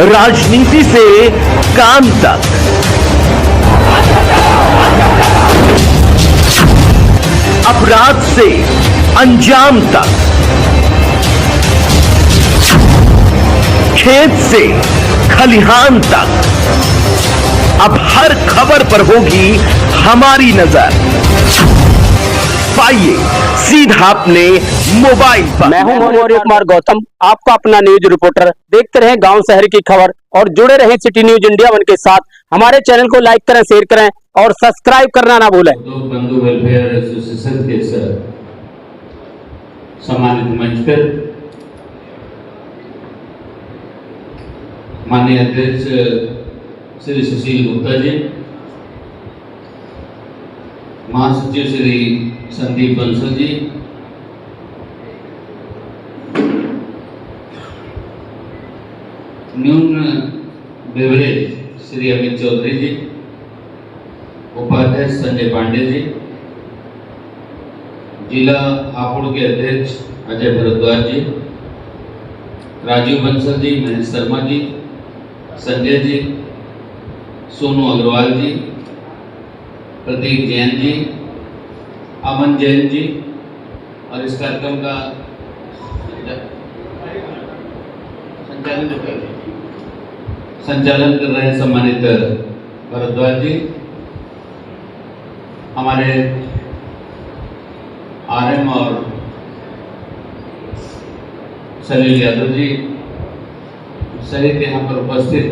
राजनीति से काम तक, अपराध से अंजाम तक, खेत से खलिहान तक, अब हर खबर पर होगी हमारी नजर। पाइए सीधा अपने मोबाइल पर। मैं हूं मौर्य कुमार गौतम, आपका अपना न्यूज रिपोर्टर। देखते रहें गांव शहर की खबर और जुड़े रहें सिटी न्यूज इंडिया वन के साथ। हमारे चैनल को लाइक करें, शेयर करें और सब्सक्राइब करना ना भूलें। बंधु वेलफेयर एसोसिएशन के सम्मानित मंच पर माननीय अध्यक्ष श्री सुशील गुप्ता जी, महासचिव श्री संदीप बंसल जी, न्यून बेवरेज श्री अमित चौधरी जी, उपाध्यक्ष संजय पांडे जी, जिला हापुड़ के अध्यक्ष अजय भरद्वाज जी, राजीव बंसल जी, महेश शर्मा जी, संजय जी, सोनू अग्रवाल जी, प्रतीक जैन जी, अमन जैन जी, और इस कार्यक्रम का संचालन कर रहे हैं सम्मानित भरद्वाज जी, हमारे आरएम और सलील यादव जी सहित यहाँ पर उपस्थित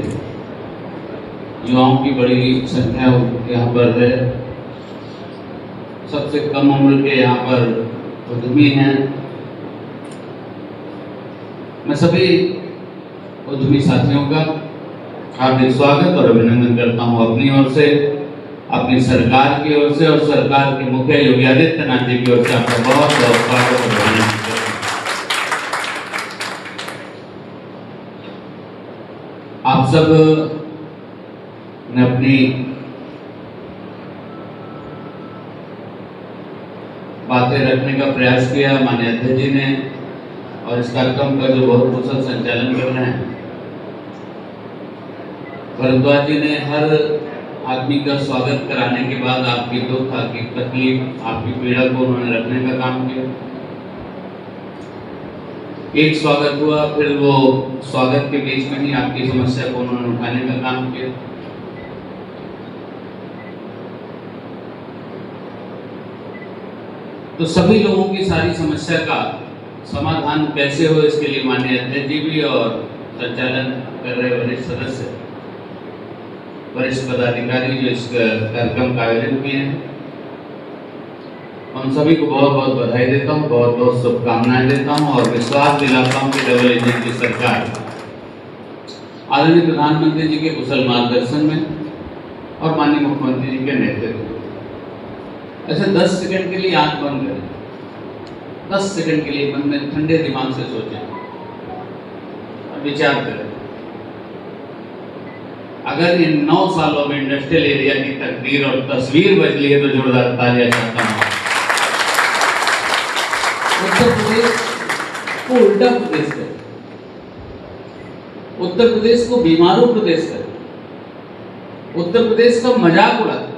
युवाओं की बड़ी संख्या यहाँ पर है। सबसे कम उम्र के यहाँ पर उद्यमी हैं। मैं सभी उद्यमी साथियों का हार्दिक स्वागत और अभिनंदन करता हूँ अपनी ओर से, अपनी सरकार की ओर से और सरकार के मुखिया योगी आदित्यनाथ जी की ओर से आपका बहुत बहुत स्वागत और अभिनंदन करता हूँ। आप सब ने अपनी बातें रखने का प्रयास किया, माननीय अध्यक्ष जी ने, और इस कार्यक्रम का जो बहुत कुशल संचालन कर रहे हैं भरद्वाज जी ने, हर आदमी का स्वागत कराने के बाद आपकी दुख, आपकी तकलीफ, आपकी पीड़ा को उन्होंने रखने का काम किया। एक स्वागत हुआ, फिर वो स्वागत के बीच में ही आपकी समस्या को उन्होंने उठाने का काम किया। तो सभी लोगों की सारी समस्या का समाधान कैसे हो, इसके लिए माननीय अध्यक्ष जी भी और संचालन कर रहे वरिष्ठ सदस्य, वरिष्ठ पदाधिकारी जो इस कार्यक्रम का आयोजन किए हैं, उन सभी को बहुत बहुत बधाई देता हूँ, बहुत बहुत शुभकामनाएं देता हूँ और विश्वास दिलाता हूँ कि डबल इंजन की सरकार आदरणीय प्रधानमंत्री जी के कुशल मार्गदर्शन में और माननीय मुख्यमंत्री जी के नेतृत्व में, ऐसे 10 सेकंड के लिए आंख बंद करें, 10 सेकंड के लिए मन में ठंडे दिमाग से सोचें और विचार करें। अगर इन 9 सालों में इंडस्ट्रियल एरिया की तकदीर और तस्वीर बदली है तो जोरदार तालियां चाहता हूं। उत्तर प्रदेश को उल्टा प्रदेश कर, उत्तर प्रदेश को बीमारू प्रदेश कर, उत्तर प्रदेश का मजाक उड़ाता।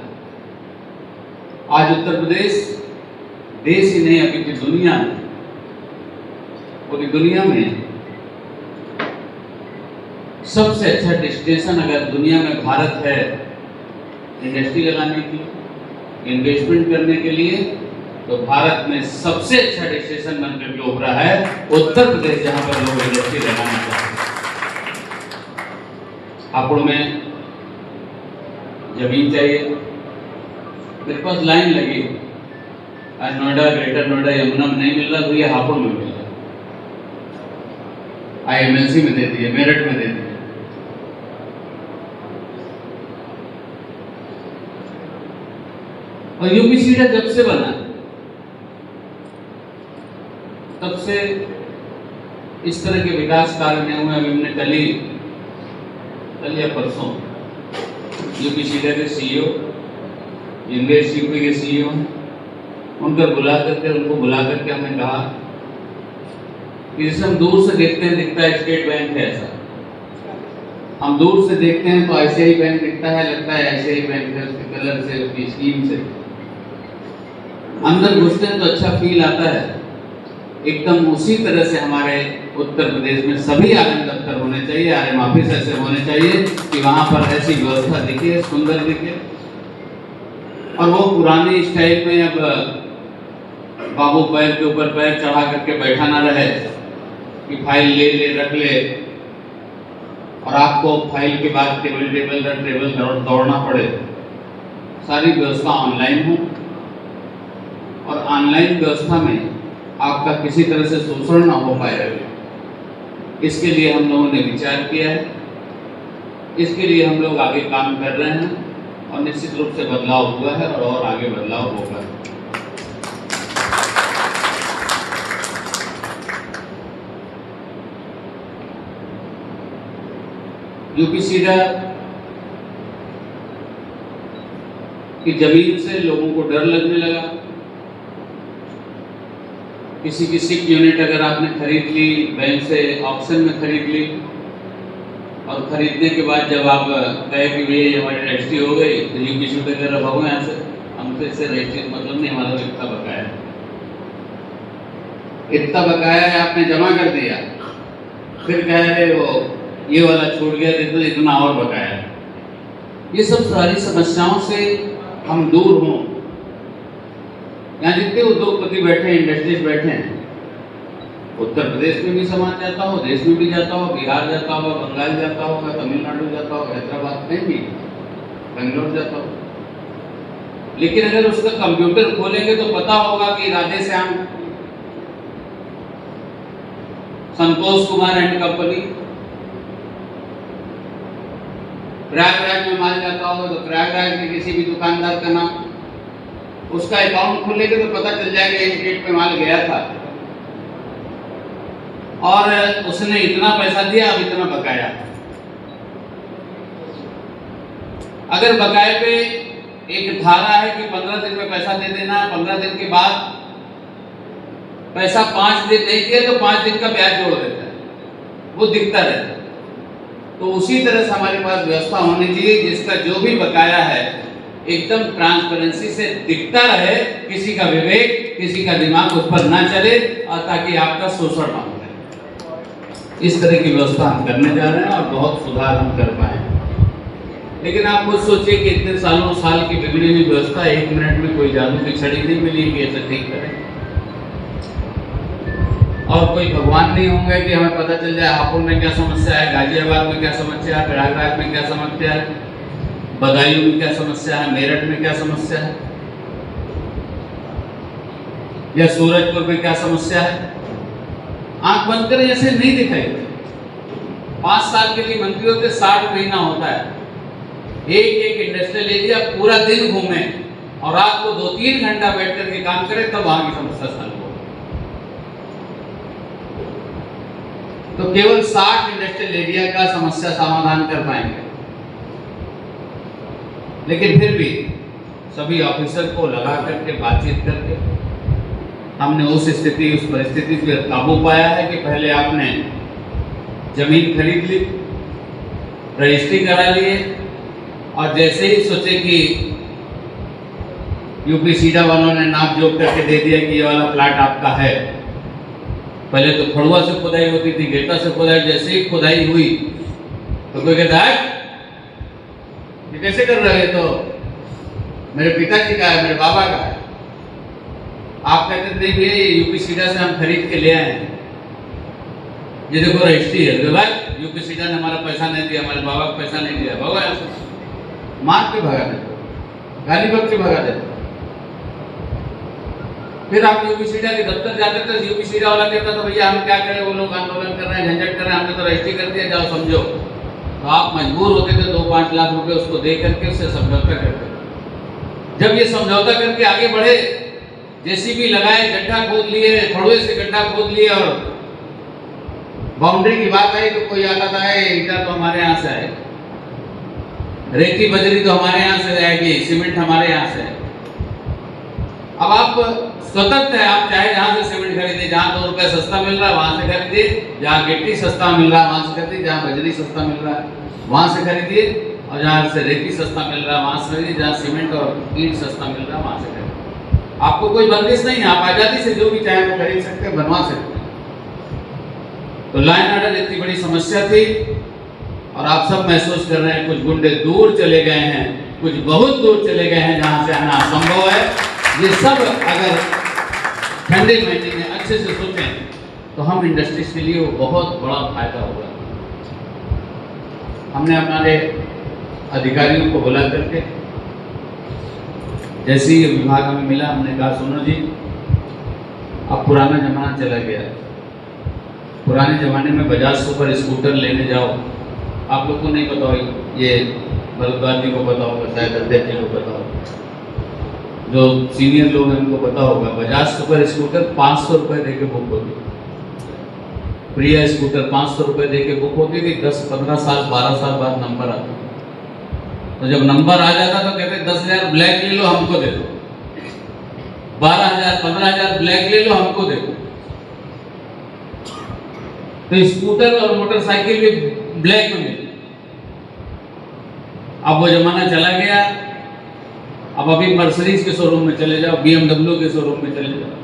आज उत्तर प्रदेश देश ही नहीं, अभी की दुनिया में, पूरी दुनिया में सबसे अच्छा डेस्टिनेशन अगर दुनिया में भारत है इंडस्ट्री लगाने की, इन्वेस्टमेंट करने के लिए, तो भारत में सबसे अच्छा डेस्टिनेशन बनकर के उभरा है उत्तर प्रदेश, जहां पर लोग इंडस्ट्री लगाना चाहते हैं। हापुड़ में जमीन चाहिए, मेरे पास लाइन लगी, आज नोएडा, ग्रेटर नोएडा, यमुना में नहीं मिल रहा तो ये हापुड़ में मिल रहा, IMLC में दे दिए, मेरठ में दे दिए। और यूपी सीडा जब से बना तब से इस तरह के विकास कार्य नहीं हुए। अभी हमने कल या परसों यूपी सीडा के CEO, इन्वेस्ट यूपी के CEO, उनको बुला करके हमने कहा कि जैसे हम दूर से देखते हैं दिखता है स्टेट बैंक है ऐसा, हम दूर से देखते हैं तो आईसीआई बैंक दिखता है, लगता है आईसीआई बैंक है, उसके कलर से, उसकी स्कीम से। अंदर घुसते हैं तो अच्छा फील आता है। एकदम उसी तरह से हमारे उत्तर प्रदेश में सभी आरएम दफ्तर होने चाहिए, आरएम ऑफिस ऐसे होने चाहिए कि वहाँ पर ऐसी व्यवस्था दिखे, सुंदर दिखे। और वो पुरानी स्टाइल में अब बाबू पैर के ऊपर पैर चढ़ा करके बैठा ना रहे कि फाइल ले ले रख ले, और आपको फाइल के बाद टेबल दौड़ना पड़े। सारी व्यवस्था ऑनलाइन हो, और ऑनलाइन व्यवस्था में आपका किसी तरह से शोषण ना हो पाए, इसके लिए हम लोगों ने विचार किया है। इसके लिए हम लोग आगे काम कर रहे हैं, और निश्चित रूप से बदलाव हुआ है और आगे बदलाव होगा। यूपीसीडा की जमीन से लोगों को डर लगने लगा। किसी की सिक यूनिट अगर आपने खरीद ली, बैंक से ऑप्शन में खरीद ली, और खरीदने के बाद जब आप कहे कि भैया हमारी रजिस्ट्री हो गई, तो यूपीसीडा कह रहा भागो यहाँ से, हमसे इससे रजिस्ट्री मतलब नहीं, हमारा इतना बकाया है, इतना बकाया है, आपने जमा कर दिया, फिर कह रहे वो ये वाला छूट गया तो इतना और बकाया है। ये सब सारी समस्याओं से हम दूर हों। यहाँ जितने उद्योगपति बैठे हैं, इंडस्ट्रीज बैठे हैं, उत्तर प्रदेश में भी सामान जाता हो, देश में भी जाता हो, बिहार जाता होगा, बंगाल जाता होगा, तमिलनाडु जाता होगा, हैदराबाद में भी, बेंगलोर जाता होगा। लेकिन अगर उसका कंप्यूटर खोलेंगे तो पता होगा कि राधे श्याम, संतोष कुमार एंड कंपनी, प्रयागराज में माल जाता होगा तो प्रयागराज के किसी भी दुकानदार का नाम, उसका अकाउंट खोलेंगे तो पता चल जाएगा इस डेट पे माल गया था, और उसने इतना पैसा दिया, अब इतना बकाया। अगर बकाये पे एक धारा है कि 15 दिन में पैसा दे देना, 15 दिन के बाद पैसा 5 दिन नहीं दिया तो 5 दिन का ब्याज जोड़ देता है, वो दिखता रहता है। तो उसी तरह से हमारे पास व्यवस्था होनी चाहिए जिसका जो भी बकाया है एकदम ट्रांसपेरेंसी से दिखता रहे, किसी का विवेक, किसी का दिमाग उस पर ना चले, और ताकि आपका शोषण ना हो। इस तरह की व्यवस्था हम करने जा रहे हैं और बहुत सुधार हम कर पाए। लेकिन आप खुद सोचिए कि इतने साल की बिगड़ी हुई व्यवस्था 1 मिनट में कोई जादू की छड़ी नहीं मिली कि ऐसे ठीक करें, और कोई भगवान नहीं होंगे कि हमें पता चल जाए हापुड़ में क्या समस्या है, गाजियाबाद में क्या समस्या है, प्रयागराज में क्या समस्या है, बदायूं में क्या समस्या है, मेरठ में क्या समस्या है, या सूरजपुर में क्या समस्या है। आंख बंद करें ऐसे नहीं दिखाई। 5 साल के लिए मंत्री होते 60 महीना होता है। एक इंडस्ट्रियल एरिया पूरा दिन घूमे और रात को 2-3 घंटा बैठ करके काम करे, तब वहां की समस्या हल हो। तो केवल 60 इंडस्ट्रियल एरिया का समस्या समाधान कर पाएंगे। लेकिन फिर भी सभी ऑफिसर को लगा करके बातचीत करके हमने उस परिस्थिति पे काबू पाया है कि पहले आपने जमीन खरीद ली, रजिस्ट्री करा लिए, और जैसे ही सोचे कि यूपीसीडा वालों ने नाप जोख करके दे दिया कि ये वाला प्लाट आपका है। पहले तो फड़ुआ से खुदाई होती थी, गेटा से खुदाई, जैसे ही खुदाई हुई तो कोई कहता है ये कैसे कर रहे हैं, तो मेरे पिताजी का है, मेरे बाबा का है। आप कहते थे भैया ये यूपीसीडा से हम खरीद के ले आए हैं, ये देखो रजिस्ट्री है, भाई यूपीसीडा ने हमारा पैसा नहीं दिया, हमारे बाबा का पैसा नहीं दिया, भगा मार के भगा देते, गाली बक के भगा देते। फिर आप यूपीसीडा के दफ्तर जाते थे, यूपीसीडा वाला कहता था भैया हम क्या करें, वो लोग आंदोलन कर रहे हैं, झंझट कर रहे हैं, हमने तो रजिस्ट्री कर दिया, जाओ समझो। तो आप मजबूर होते थे 2-5 लाख रुपए उसको दे करके उससे समझौता करते। जब ये समझौता करके आगे बढ़े, जेसीबी लगाए, गड्ढा खोद लिए, फड़ुए से गड्ढा खोद लिए, और बाउंड्री की बात आई तो कोई आता था ईटा तो हमारे यहाँ से आए, रेती बजरी तो हमारे यहाँ से आएगी, सीमेंट हमारे यहाँ से। अब आप स्वतंत्र है, आप चाहे जहां से सीमेंट खरीदिए, जहां 2 रुपए सस्ता मिल रहा है वहां से खरीदिए, जहां गिट्टी सस्ता मिल रहा है वहां से खरीदिए, जहां बजरी सस्ता मिल रहा है वहां से खरीदिए, और जहां से रेती सस्ता मिल रहा है वहां से खरीदिए, जहां सीमेंट और ईंट सस्ता मिल रहा है वहां से खरीदिए। आपको कोई बंदिश नहीं है, आप आजादी से जो भी चाहे वो खरीद सकते हैं, बनवा सकते हैं। तो लाइन ऑर्डर इतनी बड़ी समस्या थी और आप सब महसूस कर रहे हैं, कुछ गुंडे दूर चले गए हैं, कुछ बहुत दूर चले गए हैं जहां से आना असंभव है। ये सब अगर ठंडे महीने में अच्छे से सोचें तो हम इंडस्ट्रीज के लिए वो बहुत बड़ा फायदा होगा। हमने हमारे अधिकारियों को बुला करके जैसे ही विभाग हमें मिला, हमने कहा सुनो जी, अब पुराना जमाना चला गया। पुराने ज़माने में बजाज सुपर स्कूटर लेने जाओ, आप लोग को नहीं पता हो, ये भरद्वाज जी को पता होगा, शायद अध्यक्ष जी को पता होगा, जो सीनियर लोग हैं उनको पता होगा। बजाज सुपर स्कूटर 500 रुपये दे के बुक होती, प्रिया स्कूटर 500 रुपये दे के बुक होती थी। 10, 15 साल, 12 साल बाद नंबर आता, तो जब नंबर आ जाता तो कहते 10,000 ब्लैक ले लो हमको दे दो, 12,000, 15,000 ब्लैक ले लो हमको दे दो। तो स्कूटर और मोटरसाइकिल भी ब्लैक में मिली। अब वो जमाना चला गया। अब अभी मर्सिडीज के शोरूम में चले जाओ, BMW के शोरूम में चले जाओ,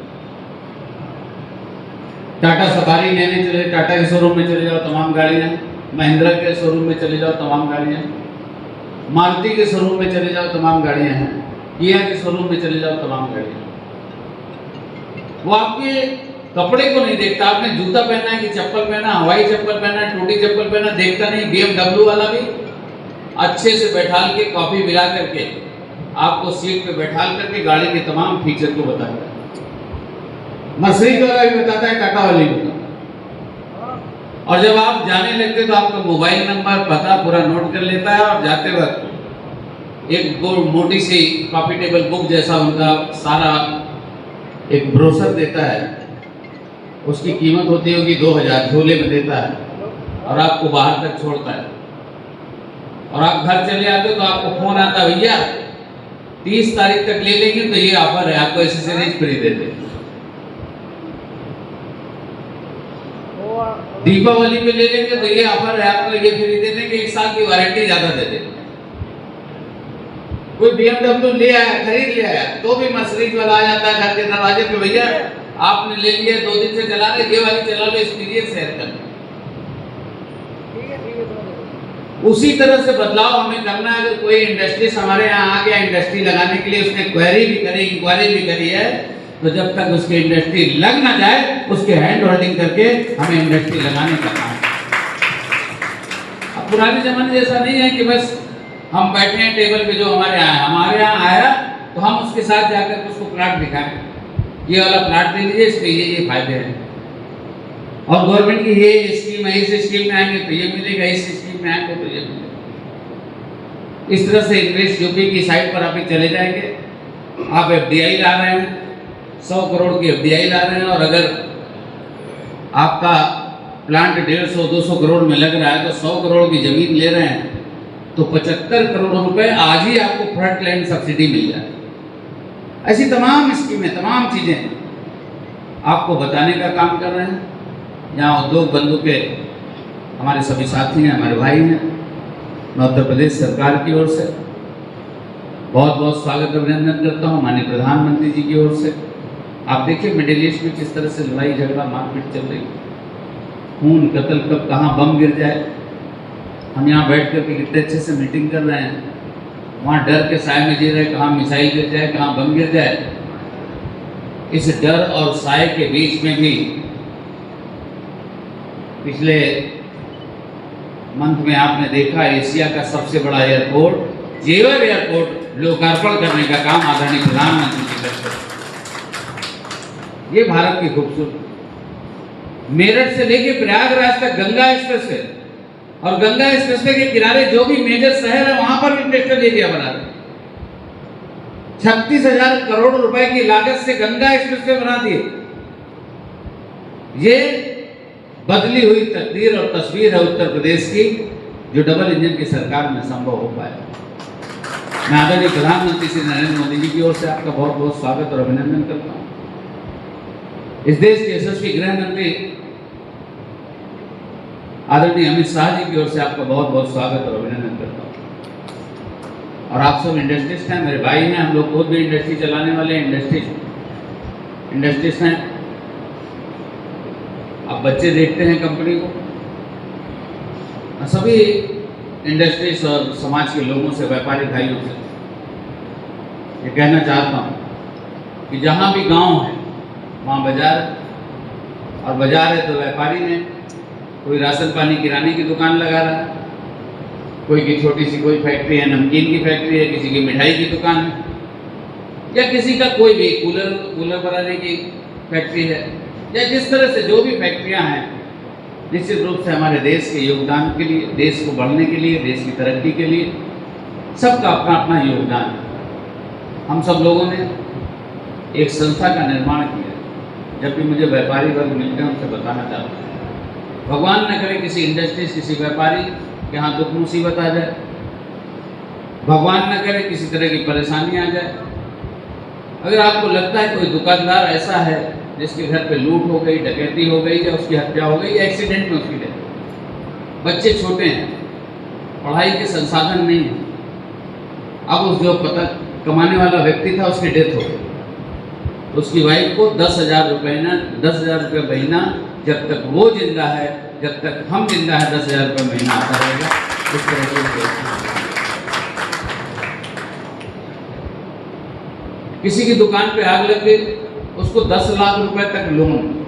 टाटा सफारी लेने चले, टाटा के शोरूम में चले जाओ, तमाम गाड़ियां, महिंद्रा के शोरूम में चले जाओ, तमाम गाड़ियां, मारुति के शोरूम में चले जाओ, तमाम गाड़ियां हैं, किया के शोरूम में चले जाओ, तमाम गाड़ियां। वो आपके कपड़े को नहीं देखता, आपने जूता पहना है कि चप्पल पहना, हवाई चप्पल पहना, टूटी चप्पल पहना, देखता नहीं। BMW वाला भी अच्छे से बैठाल के, कॉफी मिला करके आपको सीट पे बैठाल करके गाड़ी के तमाम फीचर को बताता है। मर्सिडीज वाला भी बताता है, टाटा वाली भी बताता है। और जब आप जाने लगते तो आपका मोबाइल नंबर, पता पूरा नोट कर लेता है, और जाते वक्त एक मोटी सी कॉपी टेबल बुक जैसा उनका सारा एक ब्रोशर देता है। उसकी कीमत होती होगी 2,000, झोले में देता है, और आपको बाहर तक छोड़ता है। और आप घर चले आते हो तो आपको फोन आता है, भैया 30 तारीख तक ले लेंगे तो ये ऑफर है, आपको एसेसरीज फ्री दे दे। दीपावली पे ले लेंगे तो ये ऑफर है, आपको ये फ्री दे देंगे, 1 साल की वारंटी ज्यादा दे देंगे। कोई BMW ले आया, खरीद ले आया, तो भी मर्सिडीज वाला आ जाता है घर के दरवाजे पे, भैया आपने ले लिया, 2 दिन से चला रहे, ये वाली चला लो, एक्सपीरियंस शेयर कर। उसी तरह से बदलाव हमें करना है। अगर कोई इंडस्ट्रीज हमारे यहाँ आ गया इंडस्ट्री लगाने के लिए, उसने क्वेरी भी करी, इंक्वायरी भी करी है, तो जब तक उसकी इंडस्ट्री लग ना जाए उसके हैंड होल्डिंग करके हमें इंडस्ट्री लगाने का काम। अब पुराने जमाने जैसा नहीं है कि बस हम बैठे हैं टेबल पे, जो हमारे यहाँ आया तो हम उसके साथ जाकर उसको प्लाट दिखाएं, ये वाला प्लाट ले लीजिए, इसके ये फायदे हैं, और गवर्नमेंट की ये स्कीम है, इस स्कीम में आएंगे तो ये मिलेगा, इस स्कीम में आएंगे तो ये मिलेगा। इस तरह से इन्वेस्ट यूपी की साइड पर आप चले जाएंगे, आप FDI ला रहे हैं, 100 करोड़ की FDI ला रहे हैं, और अगर आपका प्लांट 150-200 करोड़ में लग रहा है तो 100 करोड़ की जमीन ले रहे हैं तो 75 करोड़ रुपए आज ही आपको फ्रंट लैंड सब्सिडी मिल जाए। ऐसी तमाम स्कीमें, तमाम चीजें आपको बताने का काम कर रहे हैं। यहाँ उद्योग बंधु के हमारे सभी साथी हैं, हमारे भाई हैं। मैं उत्तर प्रदेश सरकार की ओर से बहुत बहुत स्वागत अभिनंदन करता हूँ, माननीय प्रधानमंत्री जी की ओर से। आप देखिए मिडिल ईस्ट में किस तरह से लड़ाई झगड़ा मारपीट चल रही, खून कत्ल, कब कहाँ बम गिर जाए। हम यहाँ बैठ कर के कितने अच्छे से मीटिंग कर रहे हैं, वहाँ डर के साए में जी रहे, कहाँ मिसाइल गिर जाए, कहाँ बम गिर जाए। इस डर और साए के बीच में भी पिछले मंथ में आपने देखा एशिया का सबसे बड़ा एयरपोर्ट, जेवर एयरपोर्ट लोकार्पण करने का काम आदरणीय प्रधानमंत्री जी करते हैं। ये भारत की खूबसूरती। मेरठ से लेके प्रयागराज तक गंगा एक्सप्रेस है, और गंगा एक्सप्रेसवे के किनारे जो भी मेजर शहर है वहां पर भी इंडस्ट्रियल एरिया बना रहे। 36,000 करोड़ रुपए की लागत से गंगा एक्सप्रेसवे बना दिए। ये बदली हुई तकदीर और तस्वीर है उत्तर प्रदेश की, जो डबल इंजन की सरकार में संभव हो पाया। मैं आदरणीय प्रधानमंत्री श्री नरेंद्र मोदी जी की ओर से आपका बहुत बहुत स्वागत और अभिनंदन करता हूँ। इस देश के यशस्वी गृह मंत्री आदरणीय अमित शाह जी की ओर से आपका बहुत बहुत स्वागत और अभिनंदन करता हूँ। और आप सब इंडस्ट्रिस्ट हैं, मेरे भाई हैं, हम लोग खुद भी इंडस्ट्री चलाने वाले इंडस्ट्रिस्ट हैं। आप बच्चे देखते हैं कंपनी को, सभी इंडस्ट्रीज और समाज के लोगों से, व्यापारी भाइयों से ये कहना चाहता हूँ कि जहाँ भी गांव है वहाँ बाजार है, और बाजार है तो व्यापारी ने कोई राशन पानी किराने की दुकान लगा रहा है, कोई की छोटी सी कोई फैक्ट्री है, नमकीन की फैक्ट्री है, किसी की मिठाई की दुकान है, या किसी का कोई भी कूलर बनाने की फैक्ट्री है, या जिस तरह से जो भी फैक्ट्रियां हैं, निश्चित रूप से हमारे देश के योगदान के लिए, देश को बढ़ने के लिए, देश की तरक्की के लिए सबका अपना अपना योगदान है। हम सब लोगों ने एक संस्था का निर्माण किया। जब भी मुझे व्यापारी वर्ग मिलते हैं उनसे बताना चाहता हूँ, भगवान न करे किसी इंडस्ट्रीज, किसी व्यापारी के यहाँ दुख मुसीबत आ जाए, भगवान न करे किसी तरह की परेशानी आ जाए। अगर आपको लगता है कोई दुकानदार ऐसा है जिसके घर पे लूट हो गई, डकैती हो गई, या उसकी हत्या हो गई, या एक्सीडेंट में उसकी डेथ, बच्चे छोटे हैं, पढ़ाई के संसाधन नहीं है, अब उस जो पता कमाने वाला व्यक्ति था उसकी डेथ हो गई, तो उसकी वाइफ को 10,000 रुपये महीना, जब तक वो जिंदा है, जब तक हम जिंदा है, 10,000 रुपये महीना आता रहेगा। इस तरह से किसी की दुकान पे आग लग गई, उसको 10 लाख रुपए तक लोन,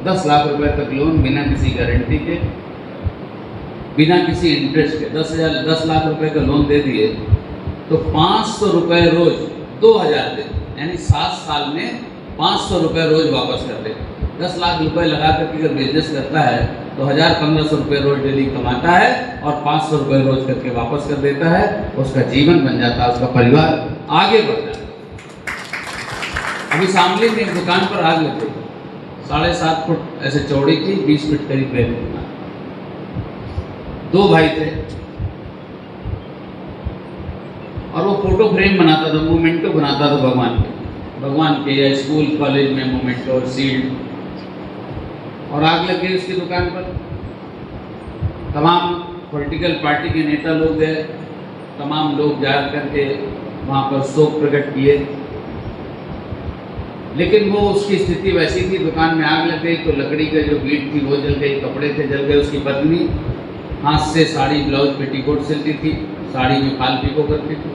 10 लाख रुपए तक लोन बिना किसी गारंटी के, बिना किसी इंटरेस्ट के 10 लाख रुपए का लोन दे दिए तो 500 रुपए रोज 2,000 दे, यानी 7 साल में 500 रुपए रोज वापस कर दे। 10 लाख रुपए लगा करके अगर बिजनेस करता है तो 1,000-1,500 रुपए रोज डेली कमाता है और 500 रुपए रोज करके वापस कर देता है। उसका जीवन बन जाता है, उसका परिवार आगे बढ़ता है। अभी शामली में एक दुकान पर आग लग गई, 7.5 फुट ऐसे चौड़ी थी, 20 फीट करीब गहरी दुकान। 2 भाई थे और वो फोटो फ्रेम बनाता था, मोमेंटो बनाता था भगवान के या स्कूल कॉलेज में मोमेंटो, सील्ड। और आग लग गई उसकी दुकान पर। तमाम पॉलिटिकल पार्टी के नेता लोग गए, तमाम लोग जा करके वहाँ पर शोक प्रकट किए, लेकिन वो उसकी स्थिति वैसी थी, दुकान में आग लग गई तो लकड़ी का जो बीट थी वो जल गई, कपड़े थे जल गए। उसकी पत्नी हाथ से साड़ी, ब्लाउज, पेटीकोट सिलती थी, साड़ी में फाल पीको करती थी।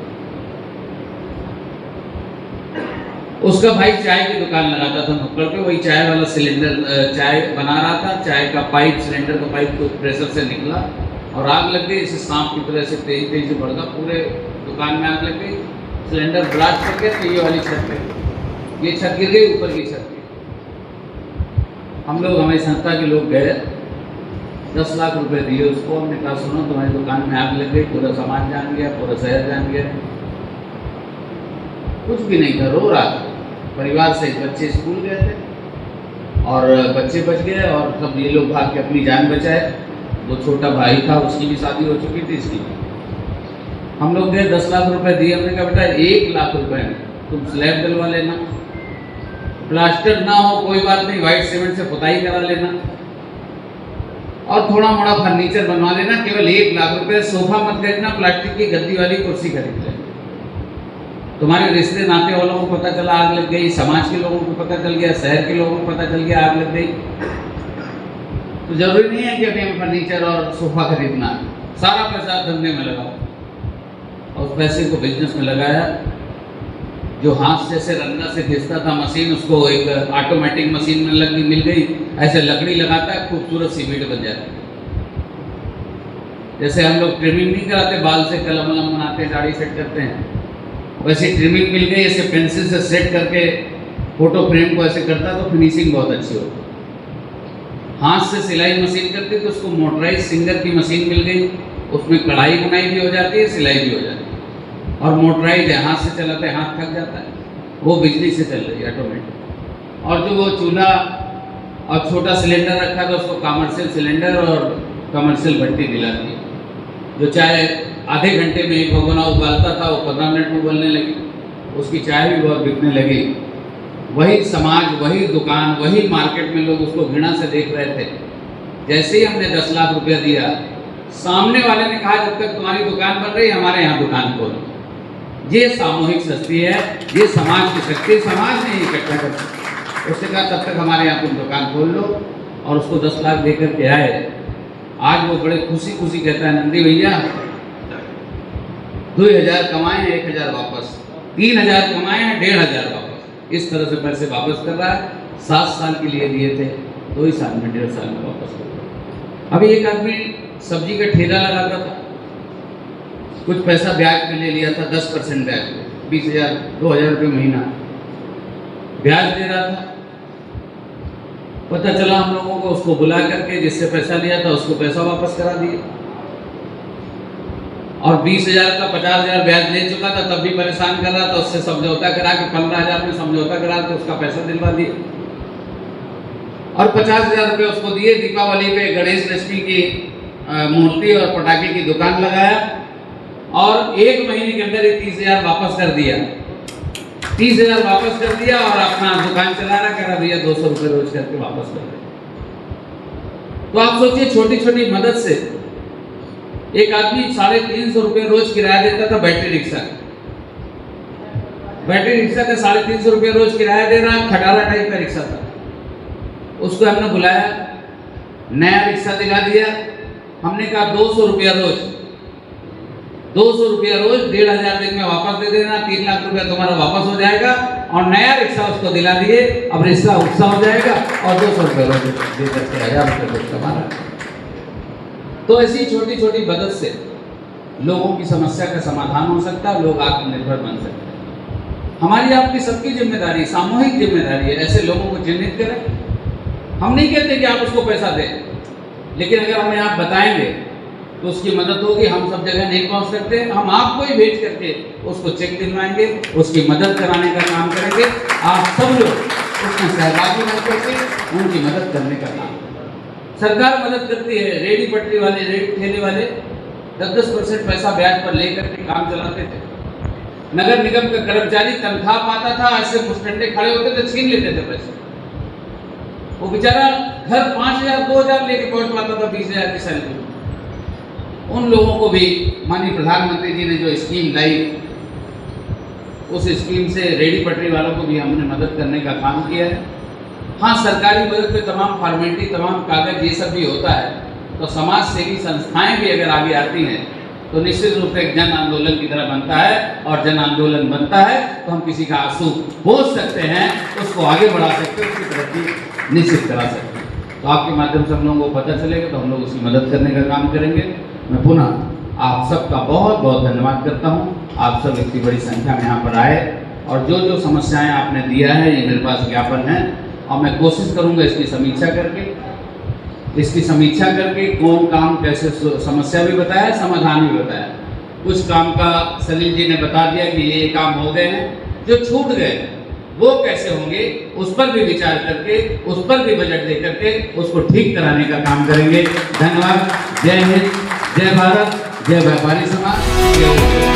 उसका भाई चाय की दुकान लगाता था नुक्कड़ पे, वही चाय वाला सिलेंडर चाय बना रहा था, चाय का पाइप, सिलेंडर का पाइप को प्रेशर से निकला और आग लग गई। इसे सांप की तरह से तेजी से बढ़ गया, पूरे दुकान में आग लग गई। सिलेंडर ब्लास्ट कर गया तो ये वाली छत पे, ये छत गिर गई, ऊपर की छत। हम लोग, हमारी संस्था के लोग गए, 10 लाख रुपए दिए उसको। हमने कहा सुनो तुम्हारी दुकान में आग लग गई, पूरा सामान जान गया, पूरा शहर जान गया। कुछ भी नहीं था, रो रहा था। परिवार से बच्चे स्कूल गए थे और बच्चे बच गए और सब ये लोग भाग के अपनी जान बचाए। वो छोटा भाई था, उसकी भी शादी हो चुकी थी, इसकी भी। हम लोग गए, 10 लाख रुपए दिए। हमने कहा बेटा 1 लाख रुपए में तुम स्लैब डलवा लेना, प्लास्टर ना हो कोई बात नहीं, व्हाइट सीमेंट से पुताई करा लेना और थोड़ा मोड़ा फर्नीचर बनवा लेना। केवल 1 लाख रुपए। सोफा मत खरीदना, प्लास्टिक की गद्दी वाली कुर्सी खरीद लेना। तुम्हारे रिश्ते नाते वालों को पता चला आग लग गई, समाज के लोगों को पता चल गया, शहर के लोगों को पता चल गया आग लग गई, तो जरूरी नहीं है कि अभी हमें फर्नीचर और सोफा खरीदना। सारा पैसा धंधे में लगाओ और उस पैसे को बिजनेस में लगाया। जो हाथ से रंगा से घिसता था मशीन, उसको एक ऑटोमेटिक मशीन में मिल गई। ऐसे लकड़ी लगाता है, खूबसूरत सी वीट बन जाती है। जैसे हम लोग ट्रिमिंग नहीं कराते, बाल से कलम वलम बनाते हैं, दाढ़ी सेट करते हैं, वैसे ट्रिमिंग मिल गई। ऐसे पेंसिल से सेट करके फोटो फ्रेम को ऐसे करता तो फिनिशिंग बहुत अच्छी होती। हाथ से सिलाई मशीन करती तो उसको मोटराइज सिंगर की मशीन मिल गई, उसमें कढ़ाई बुनाई भी हो जाती है, सिलाई भी हो जाती है। और मोटराइज है, हाथ से चलाते हाथ थक जाता है, वो बिजली से चल रही है ऑटोमेटिक। और जो वो चूल्हा और छोटा सिलेंडर रखा था उसको कमर्शियल सिलेंडर और कमर्शियल भट्टी दिलाती है। जो चाय आधे घंटे में एक भगोना उबालता था वो 15 मिनट में उबलने लगी, उसकी चाय भी बहुत बिकने लगी। वही समाज, वही दुकान, वही मार्केट में लोग उसको घृणा से देख रहे थे। जैसे ही हमने 10 लाख रुपया दिया, सामने वाले ने कहा जब तक तुम्हारी दुकान बन रही हमारे यहाँ दुकान खोलो। ये सामूहिक शक्ति है, ये समाज की शक्ति, समाज ने इकट्ठा कर सकती। उसने कहा तब तक हमारे यहाँ तुम दुकान खोल लो, और उसको 10 लाख देकर के आए। आज वो बड़े खुशी खुशी कहता है, नंदी भैया 2000 कमाए हैं 1000 वापस, 3000 कमाए हैं 1500 वापस। इस तरह से पैसे वापस कर रहा है। 7 साल के लिए दिए थे, 2 ही साल में 1.5 साल में वापस कर रहा। अभी एक आदमी सब्जी का ठेला लगाता था, कुछ पैसा ब्याज पे ले लिया था, 10% ब्याज पे, 20,000 2,000 रुपये महीना ब्याज दे रहा था। पता चला हम लोगों को, उसको बुला करके जिससे पैसा लिया था उसको पैसा वापस करा दिए, और 20,000 का 50,000 ब्याज ले चुका था, तब भी परेशान कर रहा था। उससे समझौता करा के 15,000 में समझौता करा के उसका पैसा दिलवा दिया, और 50,000 रुपये उसको दिए। दीपावली पे गणेश लक्ष्मी की मूर्ति और पटाखे की दुकान लगाया, और 1 महीने के अंदर ही 30,000 वापस कर दिया। 30,000 वापस कर दिया, और अपना दुकान चला रहा, कह रहा भैया 200 रुपये रोज करके वापस कर दे। तो आप सोचिए, छोटी छोटी मदद से एक आदमी 350 रुपये रोज किराया देता था बैटरी रिक्शा का। बैटरी रिक्शा का 350 रुपये रोज किराया दे रहा, खटारा टाइप का रिक्शा था। उसको हमने बुलाया, नया रिक्शा दिला दिया। हमने कहा 200 रुपया रोज, 200 रुपया रोज, 1,500 दिन में वापस दे देना, 3 लाख रुपया तुम्हारा वापस हो जाएगा। और नया रिक्शा उसको दिला दिए, अब रिक्शा उत्साह हो जाएगा, और 200 रुपये रोज दे करके 1,000 रुपये रोज कमा रहा। तो ऐसी छोटी छोटी मदद से लोगों की समस्या का समाधान हो सकता है, लोग आत्मनिर्भर बन सकते हैं। हमारी आपकी सबकी जिम्मेदारी, सामूहिक जिम्मेदारी है, ऐसे लोगों को चिन्हित करें। हम नहीं कहते कि आप उसको पैसा दें, लेकिन अगर हमें आप बताएंगे तो उसकी मदद होगी। हम सब जगह नहीं पहुंच सकते, हम आपको ही भेज करके उसको चेक दिलवाएंगे, उसकी मदद कराने का काम करेंगे। आप सब लोग उसमें सहभागी बन करके उनकी मदद करने का काम करें। सरकार मदद करती है, रेडी पटरी वाले, रेडी ठेले वाले 10-10% पैसा ब्याज पर लेकर के काम चलाते थे। नगर निगम का कर्मचारी तनख्वाह पाता था, ऐसे मुस्टंडे खड़े होते थे, छीन लेते थे पैसे। वो बेचारा घर 5,000 2,000 लेके पहुंच पाता था 20,000 की सैलरी। उन लोगों को भी माननीय प्रधानमंत्री जी ने जो स्कीम लाई, उस स्कीम से रेडी पटरी वालों को भी हमने मदद करने का काम किया है। हाँ, सरकारी मदद पे तमाम फॉर्मेलिटी, तमाम कागज, ये सब भी होता है। तो समाज सेवी संस्थाएं भी अगर आगे आती हैं तो निश्चित रूप से एक जन आंदोलन की तरह बनता है, और जन आंदोलन बनता है तो हम किसी का आंसू पोंछ सकते हैं, उसको आगे बढ़ा सकते हैं, उसकी तरक्की निश्चित करा सकते हैं। तो आपके माध्यम से हम लोगों को पता चलेगा तो हम लोग उसकी मदद करने का काम करेंगे। मैं पुनः आप सबका बहुत बहुत धन्यवाद करता हूँ। आप सब इतनी बड़ी संख्या में यहाँ पर आए, और जो जो समस्याएं आपने दिया है ये मेरे पास ज्ञापन है, और मैं कोशिश करूँगा इसकी समीक्षा करके कौन काम कैसे, समस्या भी बताया, समाधान भी बताया। कुछ काम का सलील जी ने बता दिया कि ये काम हो गए हैं, जो छूट गए वो कैसे होंगे, उस पर भी विचार करके, उस पर भी बजट दे करके उसको ठीक कराने का काम करेंगे। धन्यवाद। जय हिंद, जय भारत, जय व्यापारी समाज, जय